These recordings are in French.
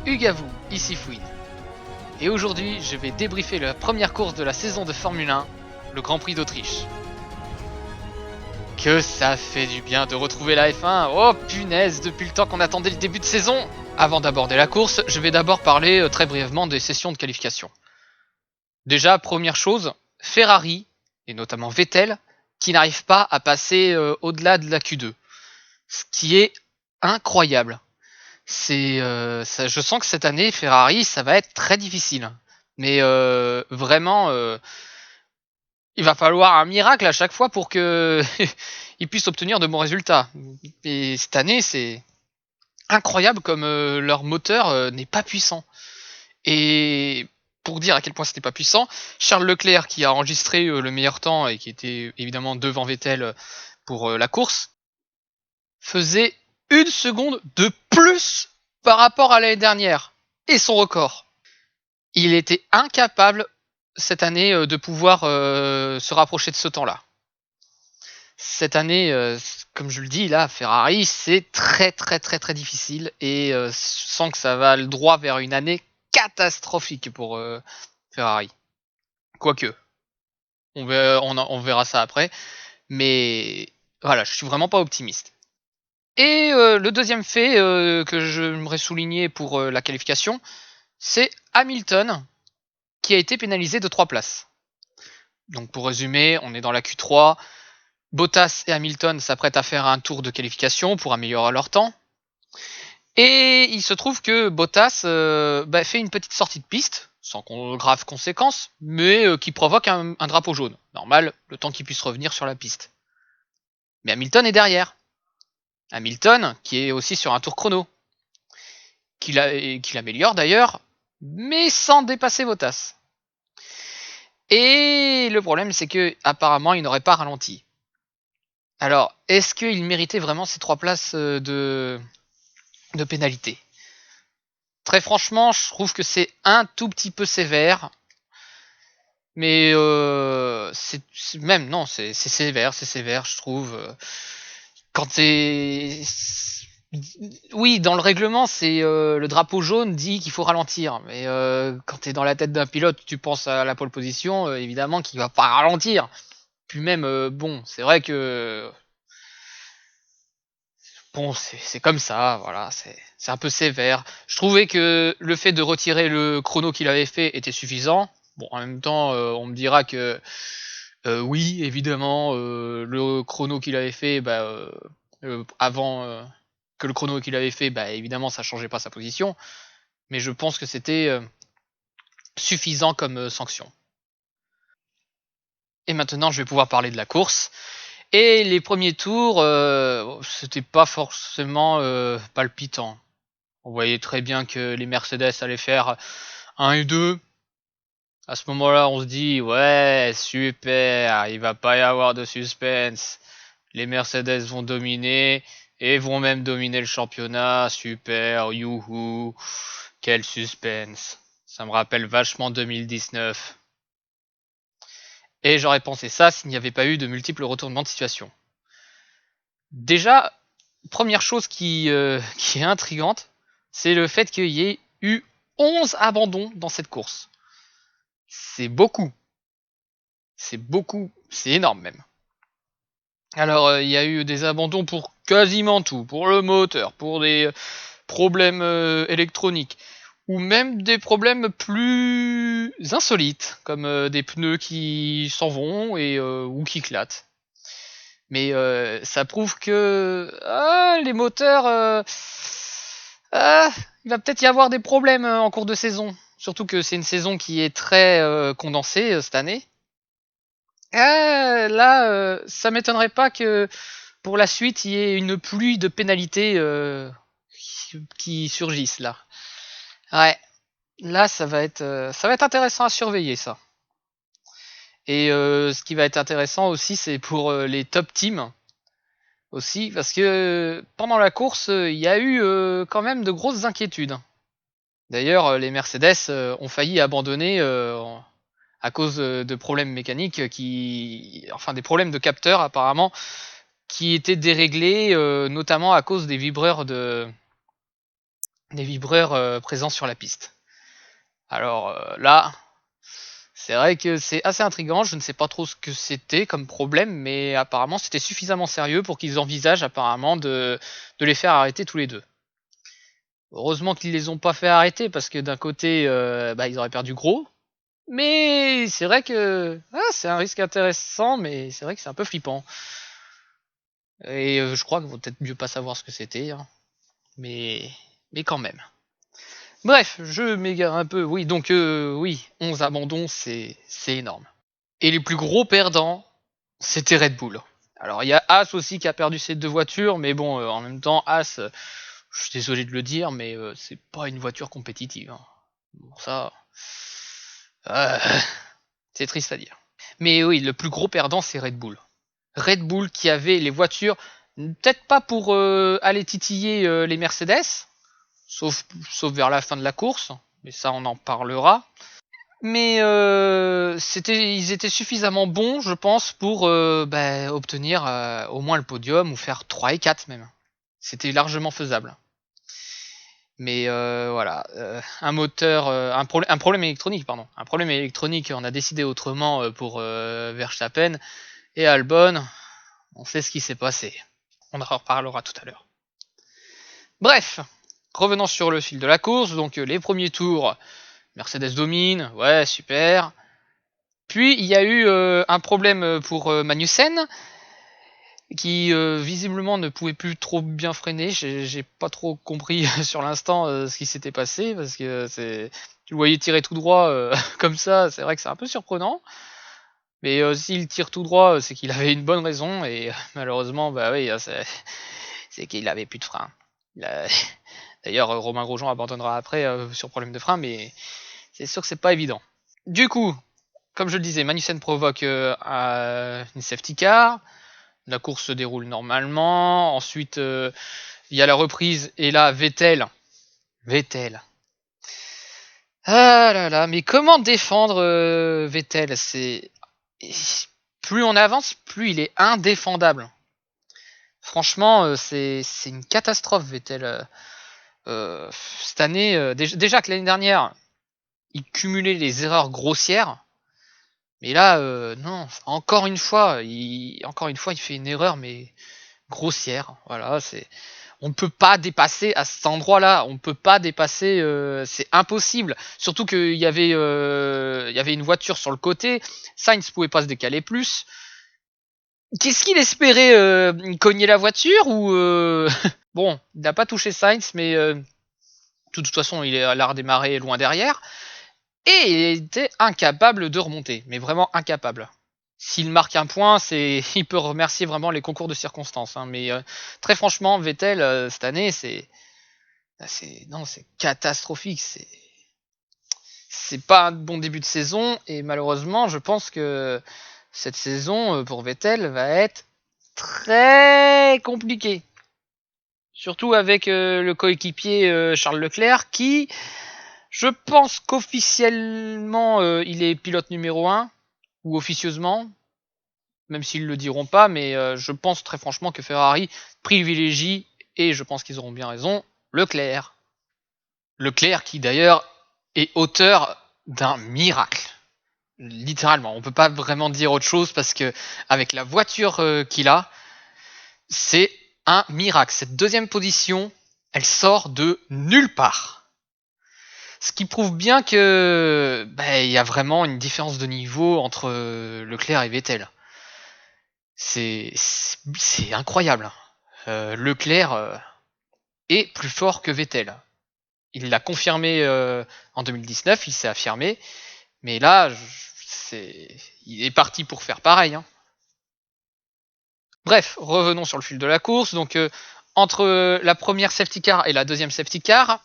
Hugues à vous, ici Fouine. Et aujourd'hui, je vais débriefer la première course de la saison de Formule 1, le Grand Prix d'Autriche. Que ça fait du bien de retrouver la F1. Oh punaise, depuis le temps qu'on attendait le début de saison. Avant d'aborder la course, je vais d'abord parler très brièvement des sessions de qualification. Déjà, première chose, Ferrari, et notamment Vettel, qui n'arrive pas à passer au-delà de la Q2. Ce qui est incroyable. Je sens que cette année, Ferrari, ça va être très difficile. Mais vraiment, il va falloir un miracle à chaque fois pour que ils puissent obtenir de bons résultats. Et cette année, c'est incroyable comme leur moteur n'est pas puissant. Et pour dire à quel point c'était pas puissant, Charles Leclerc, qui a enregistré le meilleur temps et qui était évidemment devant Vettel pour la course, faisait 1 seconde de plus par rapport à l'année dernière et son record. Il était incapable cette année de pouvoir se rapprocher de ce temps-là. Cette année, comme je le dis là, Ferrari, c'est très très très très difficile et je sens que ça va le droit vers une année catastrophique pour Ferrari. Quoique, on verra ça après, mais voilà, je suis vraiment pas optimiste. Et le deuxième fait que j'aimerais souligner pour la qualification, c'est Hamilton qui a été pénalisé de 3 places. Donc pour résumer, on est dans la Q3, Bottas et Hamilton s'apprêtent à faire un tour de qualification pour améliorer leur temps. Et il se trouve que Bottas fait une petite sortie de piste, sans grave conséquence, mais qui provoque un drapeau jaune. Normal, le temps qu'il puisse revenir sur la piste. Mais Hamilton est derrière. Hamilton, qui est aussi sur un tour chrono, qu'il améliore d'ailleurs, mais sans dépasser Bottas. Et le problème, c'est que apparemment, il n'aurait pas ralenti. Alors, est-ce qu'il méritait vraiment ces 3 places de pénalité? Très franchement, je trouve que c'est un tout petit peu sévère. Mais c'est sévère, je trouve. Quand c'est... Oui, dans le règlement, c'est le drapeau jaune dit qu'il faut ralentir. Mais quand t'es dans la tête d'un pilote, tu penses à la pole position, évidemment qu'il va pas ralentir. Puis même, bon, c'est vrai que... Bon, c'est comme ça, voilà, c'est un peu sévère. Je trouvais que le fait de retirer le chrono qu'il avait fait était suffisant. Bon, en même temps, on me dira que oui, évidemment, le chrono qu'il avait fait, avant que le chrono qu'il avait fait, évidemment, ça changeait pas sa position. Mais je pense que c'était suffisant comme sanction. Et maintenant, je vais pouvoir parler de la course. Et les premiers tours, c'était pas forcément palpitant. On voyait très bien que les Mercedes allaient faire 1 et 2. À ce moment-là, on se dit, ouais, super, il va pas y avoir de suspense. Les Mercedes vont dominer et vont même dominer le championnat. Super, youhou, quel suspense. Ça me rappelle vachement 2019. Et j'aurais pensé ça s'il n'y avait pas eu de multiples retournements de situation. Déjà, première chose qui est intrigante, c'est le fait qu'il y ait eu 11 abandons dans cette course. C'est beaucoup. C'est beaucoup. C'est énorme même. Alors, il y a eu des abandons pour quasiment tout. Pour le moteur, pour des problèmes électroniques. Ou même des problèmes plus insolites, comme des pneus qui s'en vont et ou qui éclatent. Mais ça prouve que les moteurs, il va peut-être y avoir des problèmes en cours de saison. Surtout que c'est une saison qui est très condensée cette année. Là, ça m'étonnerait pas que pour la suite, il y ait une pluie de pénalités qui surgissent là. Ouais, là, ça va être intéressant à surveiller ça. Et ce qui va être intéressant aussi, c'est pour les top teams aussi, parce que pendant la course, il y a eu quand même de grosses inquiétudes. D'ailleurs, les Mercedes ont failli abandonner à cause de problèmes mécaniques enfin des problèmes de capteurs apparemment, qui étaient déréglés, notamment à cause des vibreurs des vibreurs présents sur la piste. Alors là, c'est vrai que c'est assez intriguant, je ne sais pas trop ce que c'était comme problème, mais apparemment c'était suffisamment sérieux pour qu'ils envisagent apparemment de les faire arrêter tous les deux. Heureusement qu'ils les ont pas fait arrêter parce que d'un côté, ils auraient perdu gros. Mais c'est vrai que c'est un risque intéressant, mais c'est vrai que c'est un peu flippant. Et je crois qu'il vaut peut-être mieux pas savoir ce que c'était, hein. mais quand même. Bref, je m'égare un peu. Oui, donc oui, 11 abandons, c'est énorme. Et les plus gros perdants, c'était Red Bull. Alors il y a As aussi qui a perdu ses 2 voitures, mais bon, en même temps, As, je suis désolé de le dire, mais c'est pas une voiture compétitive, hein. Bon, ça, euh, c'est triste à dire. Mais oui, le plus gros perdant, c'est Red Bull. Red Bull qui avait les voitures, peut-être pas pour aller titiller les Mercedes, sauf vers la fin de la course, mais ça on en parlera. Mais ils étaient suffisamment bons, je pense, pour obtenir au moins le podium ou faire 3 et 4 même. C'était largement faisable. Mais voilà, un moteur, un problème électronique, pardon. Un problème électronique, on a décidé autrement pour Verstappen et Albon. On sait ce qui s'est passé. On en reparlera tout à l'heure. Bref, revenons sur le fil de la course. Donc les premiers tours, Mercedes domine, ouais, super. Puis il y a eu un problème pour Magnussen, qui visiblement ne pouvait plus trop bien freiner. J'ai pas trop compris sur l'instant ce qui s'était passé, parce que tu le voyais tirer tout droit comme ça, c'est vrai que c'est un peu surprenant. Mais s'il tire tout droit, c'est qu'il avait une bonne raison, et malheureusement, bah oui, c'est qu'il avait plus de frein. D'ailleurs, Romain Grosjean abandonnera après sur problème de frein, mais c'est sûr que c'est pas évident. Du coup, comme je le disais, Magnussen provoque une safety car. La course se déroule normalement. Ensuite, il y a la reprise, et là, Vettel. Ah là là, mais comment défendre Vettel? Plus on avance, plus il est indéfendable. Franchement, c'est une catastrophe, Vettel. Cette année, déjà que l'année dernière, il cumulait les erreurs grossières, mais là, non, encore une fois, il fait une erreur, mais grossière. Voilà, on ne peut pas dépasser à cet endroit-là. On ne peut pas dépasser, c'est impossible. Surtout qu'il y avait une voiture sur le côté. Sainz pouvait pas se décaler plus. Qu'est-ce qu'il espérait, cogner la voiture ou Bon, il n'a pas touché Sainz, mais de toute façon, il a redémarré loin derrière. Et il était incapable de remonter, mais vraiment incapable. S'il marque un point, il peut remercier vraiment les concours de circonstances, hein. Mais très franchement, Vettel cette année, c'est catastrophique. C'est pas un bon début de saison, et malheureusement, je pense que cette saison pour Vettel va être très compliquée. Surtout avec le coéquipier Charles Leclerc qui, je pense qu'officiellement il est pilote numéro 1, ou officieusement, même s'ils le diront pas, mais je pense très franchement que Ferrari privilégie, et je pense qu'ils auront bien raison, Leclerc. Leclerc qui d'ailleurs est auteur d'un miracle. Littéralement, on peut pas vraiment dire autre chose parce que avec la voiture qu'il a, c'est un miracle. Cette deuxième position, elle sort de nulle part. Ce qui prouve bien que il y a vraiment une différence de niveau entre Leclerc et Vettel. C'est incroyable. Leclerc est plus fort que Vettel. Il l'a confirmé en 2019, il s'est affirmé, mais là, il est parti pour faire pareil, hein. Bref, revenons sur le fil de la course. Donc, entre la première safety car et la deuxième safety car,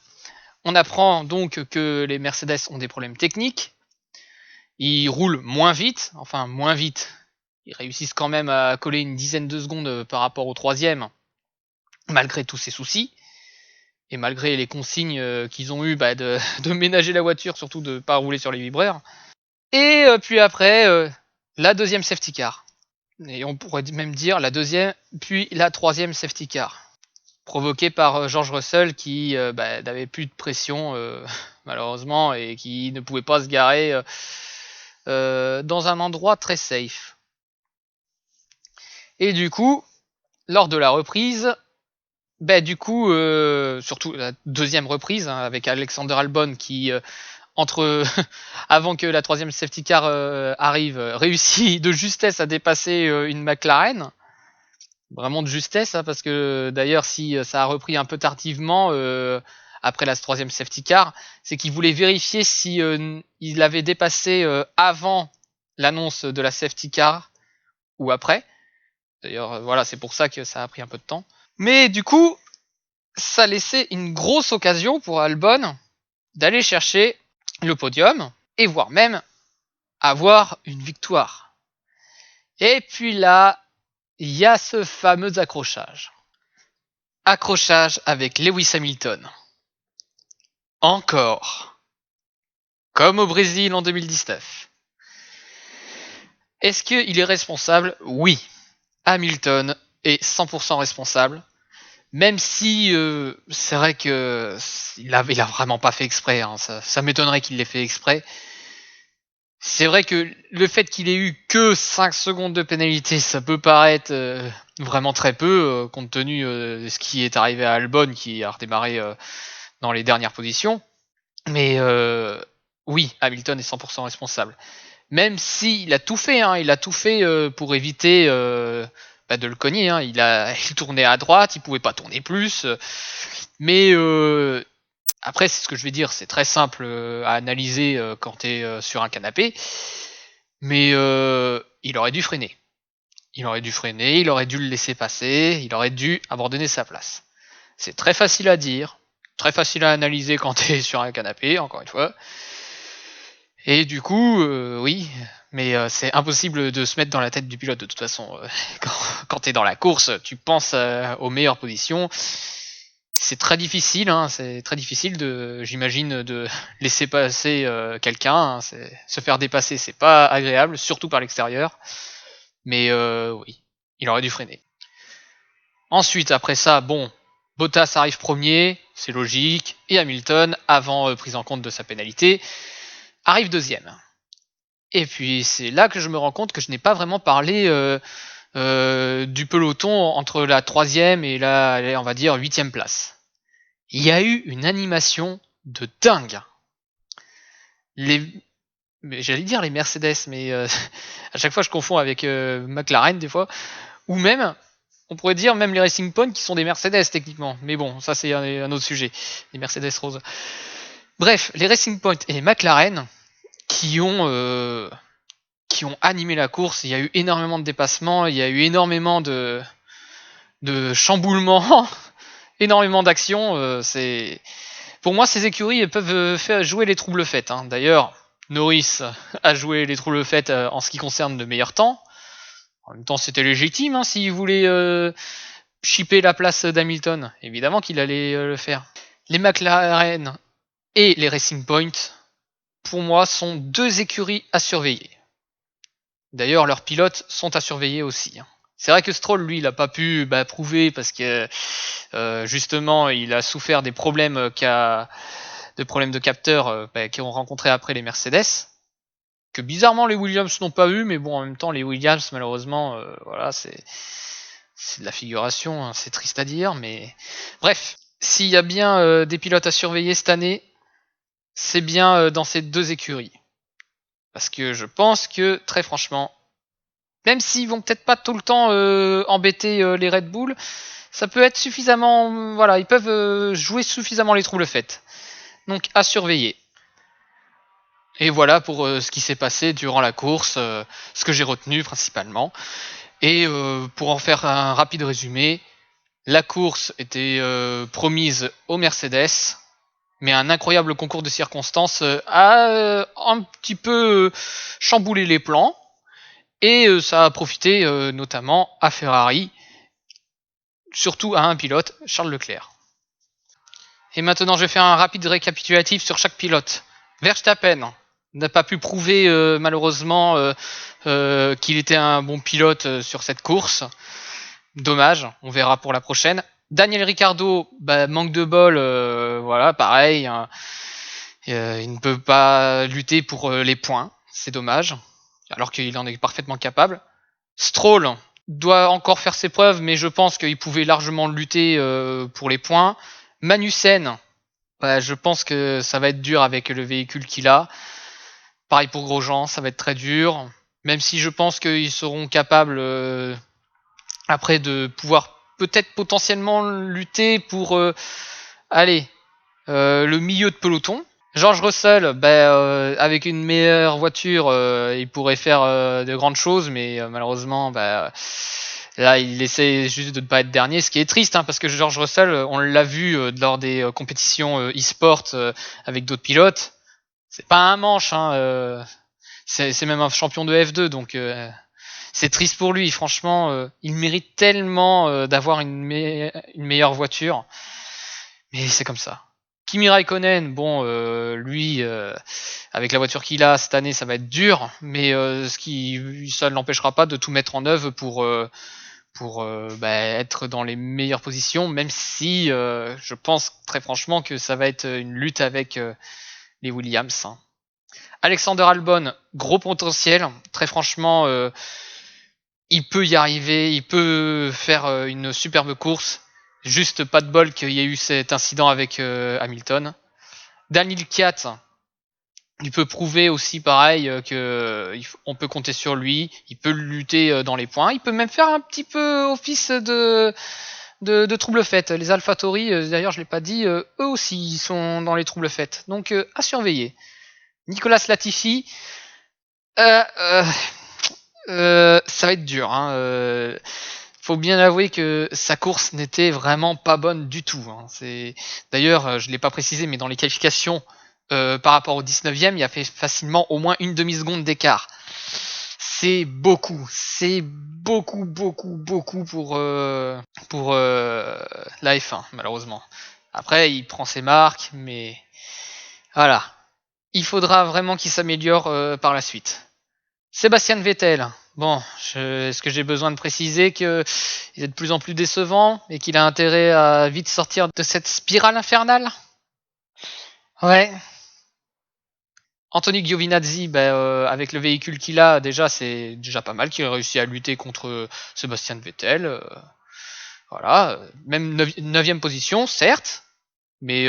on apprend donc que les Mercedes ont des problèmes techniques. Ils roulent moins vite, enfin moins vite. Ils réussissent quand même à coller une dizaine de secondes par rapport au troisième, malgré tous ces soucis. Et malgré les consignes qu'ils ont eues de ménager la voiture, surtout de ne pas rouler sur les vibreurs. Et puis après, la deuxième safety car. Et on pourrait même dire la deuxième, puis la troisième safety car. provoqué par George Russell qui n'avait plus de pression malheureusement et qui ne pouvait pas se garer dans un endroit très safe. Et du coup, lors de la reprise, surtout la deuxième reprise avec Alexander Albon qui entre avant que la troisième safety car arrive, réussit de justesse à dépasser une McLaren. Vraiment de justesse, hein, parce que d'ailleurs si ça a repris un peu tardivement après la troisième safety car, c'est qu'il voulait vérifier si il avait dépassé avant l'annonce de la safety car ou après. D'ailleurs voilà, c'est pour ça que ça a pris un peu de temps. Mais du coup, ça laissait une grosse occasion pour Albon d'aller chercher le podium et voire même avoir une victoire. Et puis là, il y a ce fameux accrochage. Accrochage avec Lewis Hamilton. Encore. Comme au Brésil en 2019. Est-ce qu'il est responsable ? Oui. Hamilton est 100% responsable. Même si c'est vrai que il a vraiment pas fait exprès. Hein. Ça m'étonnerait qu'il l'ait fait exprès. C'est vrai que le fait qu'il ait eu que 5 secondes de pénalité, ça peut paraître vraiment très peu, compte tenu de ce qui est arrivé à Albon, qui a redémarré dans les dernières positions. Mais oui, Hamilton est 100% responsable. Même s'il a tout fait, hein, il a tout fait pour éviter de le cogner. Hein. Il tournait à droite, il pouvait pas tourner plus. Mais après, c'est ce que je vais dire, c'est très simple à analyser quand tu es sur un canapé. Mais il aurait dû freiner. Il aurait dû le laisser passer, il aurait dû abandonner sa place. C'est très facile à dire, très facile à analyser quand tu es sur un canapé, encore une fois. Et du coup, oui, mais c'est impossible de se mettre dans la tête du pilote de toute façon. Quand tu es dans la course, tu penses aux meilleures positions. C'est très difficile, hein, j'imagine, de laisser passer quelqu'un. Hein, se faire dépasser, c'est pas agréable, surtout par l'extérieur. Mais oui, il aurait dû freiner. Ensuite, après ça, bon, Bottas arrive premier, c'est logique, et Hamilton, avant prise en compte de sa pénalité, arrive deuxième. Et puis c'est là que je me rends compte que je n'ai pas vraiment parlé du peloton entre la troisième et la, on va dire, 8e place. Il y a eu une animation de dingue. J'allais dire les Mercedes, mais à chaque fois je confonds avec McLaren des fois, ou même, on pourrait dire même les Racing Point qui sont des Mercedes techniquement, mais bon, ça c'est un autre sujet, les Mercedes roses. Bref, les Racing Point et les McLaren qui ont animé la course, il y a eu énormément de dépassements, il y a eu énormément de chamboulements, énormément d'actions, pour moi, ces écuries peuvent faire jouer les troubles faits. Hein. D'ailleurs, Norris a joué les troubles faits en ce qui concerne le meilleur temps. En même temps, c'était légitime hein, s'il voulait chipper la place d'Hamilton. Évidemment qu'il allait le faire. Les McLaren et les Racing Point, pour moi, sont deux écuries à surveiller. D'ailleurs, leurs pilotes sont à surveiller aussi. Hein. C'est vrai que Stroll, lui, il n'a pas pu prouver parce que justement, il a souffert des problèmes de capteurs qu'ils ont rencontrés après les Mercedes. Que bizarrement, les Williams n'ont pas eu, mais bon, en même temps, les Williams, malheureusement, voilà, c'est de la figuration, hein, c'est triste à dire, mais bref. S'il y a bien des pilotes à surveiller cette année, c'est bien dans ces deux écuries. Parce que je pense que, très franchement, même s'ils vont peut-être pas tout le temps embêter les Red Bull, ça peut être suffisamment... Voilà, ils peuvent jouer suffisamment les troubles faits. Donc, à surveiller. Et voilà pour ce qui s'est passé durant la course, ce que j'ai retenu principalement. Et pour en faire un rapide résumé, la course était promise aux Mercedes, mais un incroyable concours de circonstances a un petit peu chamboulé les plans. Et ça a profité notamment à Ferrari, surtout à un pilote, Charles Leclerc. Et maintenant, je vais faire un rapide récapitulatif sur chaque pilote. Verstappen n'a pas pu prouver malheureusement qu'il était un bon pilote sur cette course. Dommage, on verra pour la prochaine. Daniel Ricciardo, bah, manque de bol, voilà, pareil. Hein. Il ne peut pas lutter pour les points, c'est dommage, alors qu'il en est parfaitement capable. Stroll doit encore faire ses preuves, mais je pense qu'il pouvait largement lutter pour les points. Magnussen, bah, je pense que ça va être dur avec le véhicule qu'il a. Pareil pour Grosjean, ça va être très dur. Même si je pense qu'ils seront capables après de pouvoir peut-être potentiellement lutter pour allez, le milieu de peloton. George Russell, avec une meilleure voiture, il pourrait faire de grandes choses, mais malheureusement, là, il essaie juste de ne pas être dernier, ce qui est triste, hein, parce que George Russell, on l'a vu lors des compétitions e-sport avec d'autres pilotes. C'est pas un manche, hein, c'est même un champion de F2, donc c'est triste pour lui. Franchement, il mérite tellement d'avoir une meilleure voiture, mais c'est comme ça. Kimi Raikkonen, bon, lui, avec la voiture qu'il a cette année, ça va être dur, mais ça ne l'empêchera pas de tout mettre en œuvre pour être dans les meilleures positions, même si je pense très franchement que ça va être une lutte avec les Williams. Hein. Alexander Albon, gros potentiel, très franchement, il peut y arriver, il peut faire une superbe course. Juste pas de bol qu'il y ait eu cet incident avec Hamilton. Daniel Kiat, il peut prouver aussi pareil qu'on peut compter sur lui. Il peut lutter dans les points. Il peut même faire un petit peu office de trouble fête. Les AlphaTauri, d'ailleurs je l'ai pas dit, eux aussi ils sont dans les troubles fêtes. Donc à surveiller. Nicolas Latifi, ça va être dur. Hein, faut bien avouer que sa course n'était vraiment pas bonne du tout. Hein. D'ailleurs, je ne l'ai pas précisé, mais dans les qualifications, par rapport au 19e, il a fait facilement au moins une demi-seconde d'écart. C'est beaucoup pour la F1, malheureusement. Après, il prend ses marques, mais voilà. Il faudra vraiment qu'il s'améliore par la suite. Sébastien Vettel. Bon, est-ce que j'ai besoin de préciser qu'il est de plus en plus décevant et qu'il a intérêt à vite sortir de cette spirale infernale? Ouais. Anthony Giovinazzi, avec le véhicule qu'il a, déjà c'est déjà pas mal qu'il ait réussi à lutter contre Sébastien Vettel. Voilà, même 9ème position, certes, mais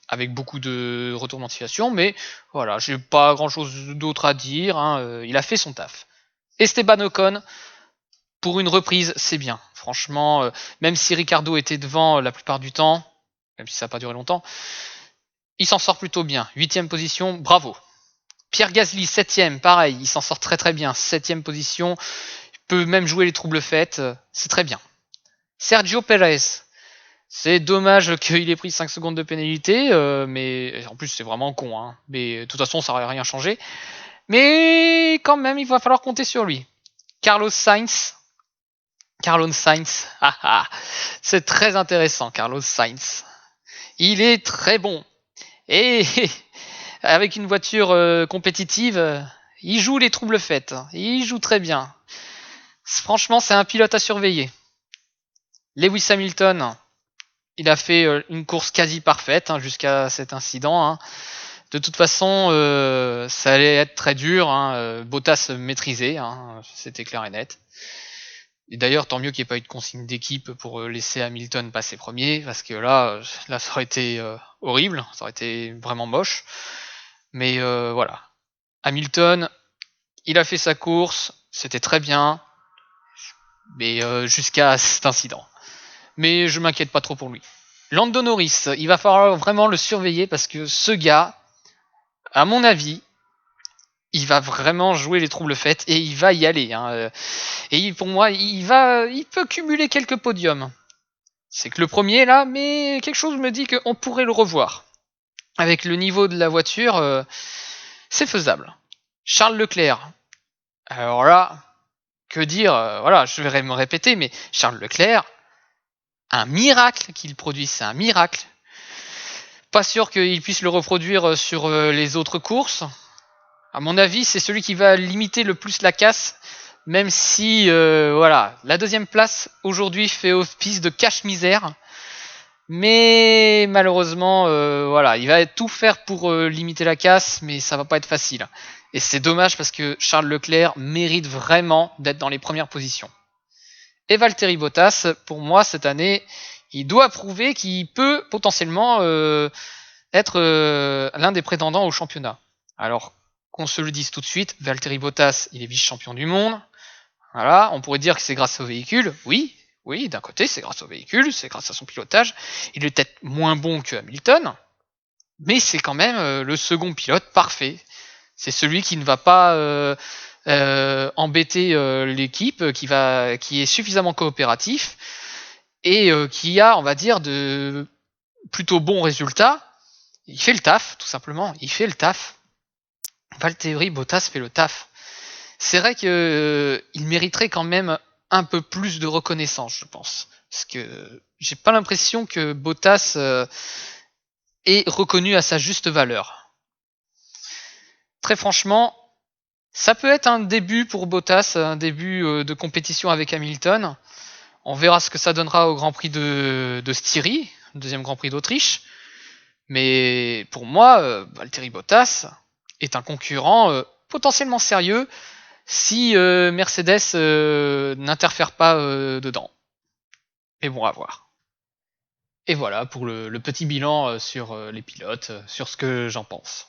avec beaucoup de retournements de situation, mais voilà, j'ai pas grand chose d'autre à dire, hein, il a fait son taf. Esteban Ocon, pour une reprise, c'est bien. Franchement, même si Ricardo était devant la plupart du temps, même si ça n'a pas duré longtemps, il s'en sort plutôt bien. 8ème position, bravo. Pierre Gasly, 7ème, pareil, il s'en sort très très bien. 7ème position, il peut même jouer les troubles fêtes, c'est très bien. Sergio Perez, c'est dommage qu'il ait pris 5 secondes de pénalité, mais en plus c'est vraiment con. Hein. Mais de toute façon, ça n'aurait rien changé. Mais quand même, il va falloir compter sur lui. Carlos Sainz, c'est très intéressant, Carlos Sainz. Il est très bon. Et avec une voiture compétitive, il joue les troubles fêtes. Il joue très bien. Franchement, c'est un pilote à surveiller. Lewis Hamilton, il a fait une course quasi parfaite hein, jusqu'à cet incident. Hein. De toute façon, ça allait être très dur. Hein. Bottas maîtrisé, hein, c'était clair et net. Et d'ailleurs, tant mieux qu'il n'y ait pas eu de consigne d'équipe pour laisser Hamilton passer premier, parce que là ça aurait été horrible, ça aurait été vraiment moche. Mais voilà. Hamilton, il a fait sa course, c'était très bien, mais jusqu'à cet incident. Mais je m'inquiète pas trop pour lui. Lando Norris, il va falloir vraiment le surveiller, parce que ce gars, à mon avis, il va vraiment jouer les troubles fêtes et il va y aller. Hein. Et pour moi, il peut cumuler quelques podiums. C'est que le premier là, mais quelque chose me dit qu'on pourrait le revoir. Avec le niveau de la voiture, c'est faisable. Charles Leclerc. Alors là, que dire voilà, je vais me répéter, mais Charles Leclerc, un miracle qu'il produit, c'est un miracle. Pas sûr qu'il puisse le reproduire sur les autres courses. À mon avis, c'est celui qui va limiter le plus la casse Même si, voilà, la deuxième place aujourd'hui fait office de cache-misère. Mais malheureusement, voilà, il va tout faire pour limiter la casse, mais ça va pas être facile. Et c'est dommage parce que Charles Leclerc mérite vraiment d'être dans les premières positions. Et Valtteri Bottas, pour moi, cette année, il doit prouver qu'il peut potentiellement être l'un des prétendants au championnat. Alors, qu'on se le dise tout de suite, Valtteri Bottas, il est vice-champion du monde. Voilà, on pourrait dire que c'est grâce au véhicule. Oui, d'un côté, c'est grâce au véhicule, c'est grâce à son pilotage. Il est peut-être moins bon que Hamilton, mais c'est quand même le second pilote parfait. C'est celui qui ne va pas embêter l'équipe, qui est suffisamment coopératif et qui a, on va dire, de plutôt bons résultats. Il fait le taf, tout simplement. Il fait le taf. Valtteri Bottas fait le taf. C'est vrai que il mériterait quand même un peu plus de reconnaissance, je pense. Parce que j'ai pas l'impression que Bottas est reconnu à sa juste valeur. Très franchement, ça peut être un début pour Bottas, un début de compétition avec Hamilton. On verra ce que ça donnera au Grand Prix de Styrie, deuxième Grand Prix d'Autriche. Mais pour moi, Valtteri Bottas est un concurrent potentiellement sérieux si Mercedes n'interfère pas dedans. Mais bon, à voir. Et voilà pour le petit bilan sur les pilotes, sur ce que j'en pense.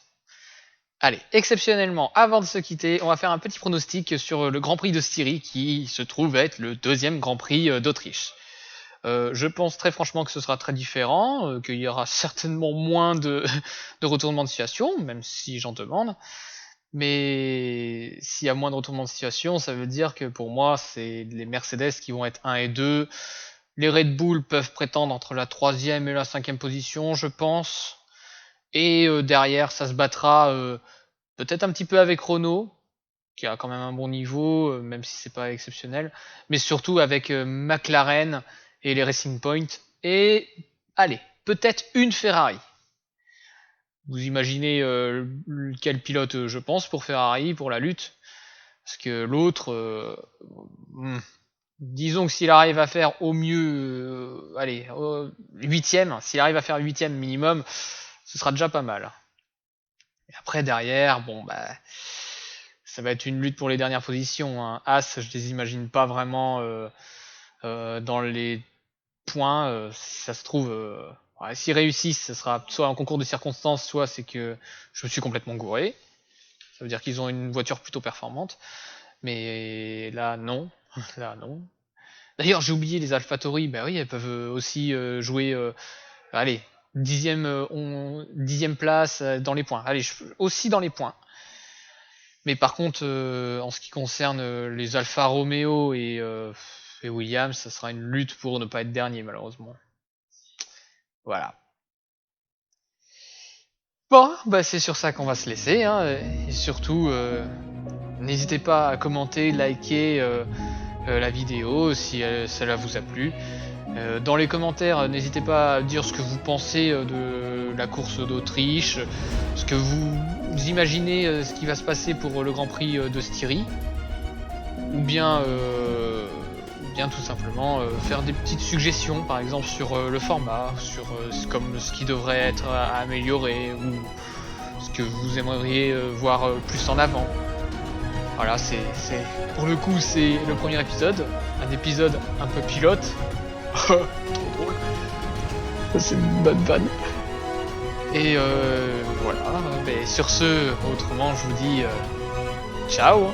Allez, exceptionnellement, avant de se quitter, on va faire un petit pronostic sur le Grand Prix de Styrie qui se trouve être le deuxième Grand Prix d'Autriche. Je pense très franchement que ce sera très différent, qu'il y aura certainement moins de retournements de situation, même si j'en demande. Mais s'il y a moins de retournements de situation, ça veut dire que pour moi, c'est les Mercedes qui vont être 1 et 2. Les Red Bull peuvent prétendre entre la 3e et la 5e position, je pense. Et derrière, ça se battra peut-être un petit peu avec Renault, qui a quand même un bon niveau, même si c'est pas exceptionnel. Mais surtout avec McLaren et les Racing Point. Et allez, peut-être une Ferrari. Vous imaginez quel pilote je pense pour Ferrari, pour la lutte. Parce que l'autre, disons que s'il arrive à faire au mieux, allez, 8ème, s'il arrive à faire 8ème minimum, ce sera déjà pas mal. Et après, derrière, bon, bah, ça va être une lutte pour les dernières positions. Hein. As, je les imagine pas vraiment dans les points. Si ça se trouve, ouais, s'ils réussissent, ce sera soit un concours de circonstances, soit c'est que je me suis complètement gouré. Ça veut dire qu'ils ont une voiture plutôt performante. Mais là, non. Là, non. D'ailleurs, j'ai oublié les AlphaTauri. Ben oui, elles peuvent aussi jouer, allez, 10e place dans les points. Allez, aussi dans les points. Mais par contre, en ce qui concerne les Alfa Romeo et Williams, ça sera une lutte pour ne pas être dernier, malheureusement. Voilà. Bon, bah c'est sur ça qu'on va se laisser. Hein, et surtout, n'hésitez pas à commenter, liker la vidéo si cela vous a plu. Dans les commentaires, n'hésitez pas à dire ce que vous pensez de la course d'Autriche, ce que vous imaginez ce qui va se passer pour le Grand Prix de Styrie, ou bien tout simplement faire des petites suggestions, par exemple sur le format, sur comme ce qui devrait être amélioré, ou ce que vous aimeriez voir plus en avant. Voilà, pour le coup, c'est le premier épisode, un épisode un peu pilote. Trop drôle. C'est une bonne vanne. Et voilà, mais sur ce, autrement, je vous dis ciao.